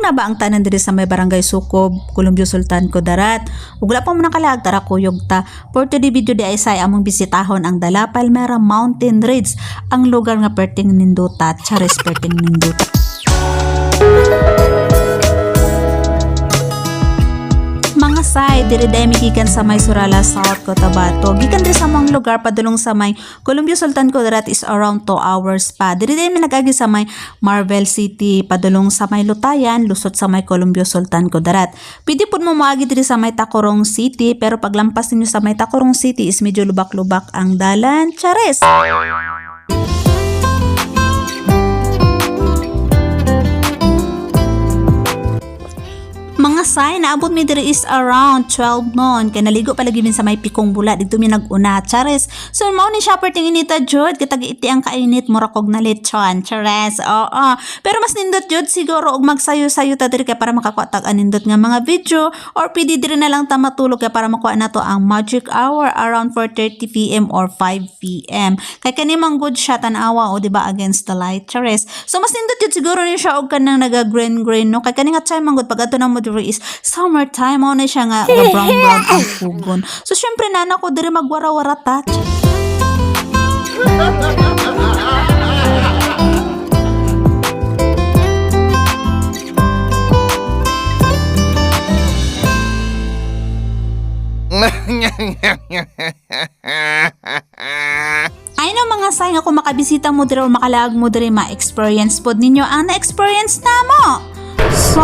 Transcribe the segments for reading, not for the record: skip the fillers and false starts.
na ba ang tanan diri sa may barangay Sukob, Columbio Sultan, Kudarat? Ug wala pa mo nakalag tara kuyog ta. For today video di ay say among bisitahon ang Dala Palmera Mountain Ridge, ang lugar nga perting nindota, charis perting nindota. Mga say, diri day migikan sa may Surala, South Cotabato. Gikan diri sa mga lugar padulong sa may Columbio Sultan, Kudarat is around 2 hours pa. Diri day mi nagagi sa may Marvel City, padulong sa may Lutayan, lusot sa may Columbio Sultan, Kudarat. Pwede pud mo moagi diri sa may Tacurong City, pero paglampas ninyo sa may Tacurong City is medyo lubak-lubak ang dalan. Chares! Mga say, naabot mi diri is around 12 noon. Kaya naligo palagi min sa may Pikong Bula. Dito mi nag-una. Chares. So, mao ni siya perting inita, Jud. Kitag iti ang kainit. Murakog na lechon. Chares. Oo. Pero mas nindot, Jud, siguro. Og magsayo-sayo ta diri kaya para makakuha tag anindot nga mga video. Or pwede diri na lang ta matulog kaya para makuha na to ang magic hour around 4:30 p.m. or 5 p.m. Kaya kanimang good siya tanawa o diba against the light. Chares. So, mas nindot, Jud, siguro ni siya og kanang naga-green-green, no? Kaya kaninga chay manggod pag ato na mo is summertime, mo na siya nga brown ang pugon. So syempre nana ko diri magwara-wara touch. Ay no mga say nga kung makabisita mo diri o makalaag mo diri ma-experience pod ninyo ang na-experience na mo. So,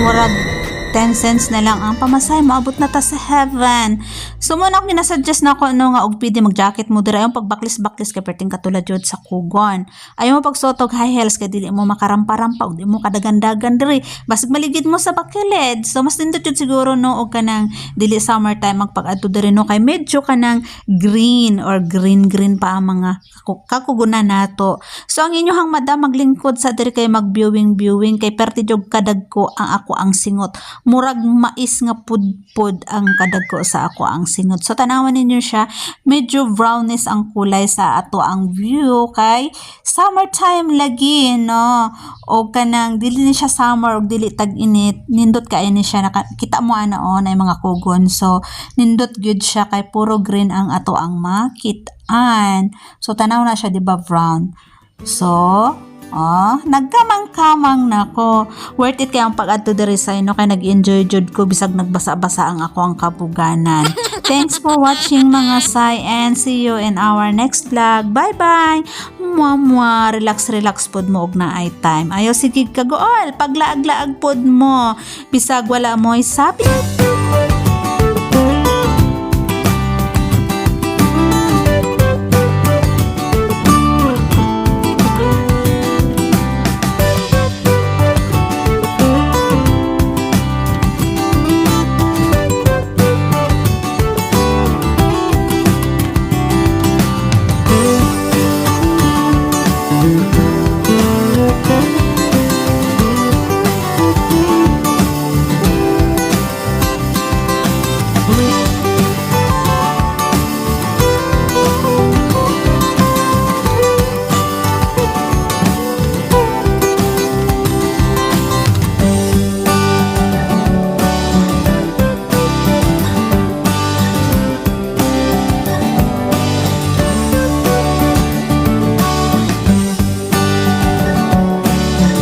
murag 10 cents na lang ang pamasay, maabot na ta sa heaven. So muna ako ginasuggest na ako nga og pwede mag-jacket mo dira yung pagbaklis-baklis kay perting katulad jud sa kugon. Ayaw mo pagsotog high heels kay dili mo makarampa-rampa og di mo kadagandagan diri. Basig maligid mo sa bakilid. So mas nindot jud siguro no og kanang dili summertime magpag-adto diri no kay medyo kanang green or green pa ang mga kakugunan nato. So ang inyohang madam maglingkod sa diri kay mag-viewing kay perti jud kadagko ang ako ang singot. Murag mais nga pudpud ang kadagko sa ako ang singot. So tanawan ninyo siya, medyo brownish ang kulay sa ato ang view kay summertime lagi no. O kanang dili ni siya summer og dili tag-init, nindot kay ni siya nakita mo ana na mga kugon. So nindot gyud siya kay puro green ang ato ang makit-an. So tanaw na siya diba brown. So nagkamang-kamang nako. Worth it kaya ang pag-adto diri sa ino kay nag-enjoy jud ko bisag nagbasa-basa ang ako ang kabuganan. Thanks for watching mga say and see you in our next vlog. Bye-bye. Mwah, relax pod mo og naay time. Ayo sige kagool, paglaag-laag pod mo. Bisag wala mo'y sabi.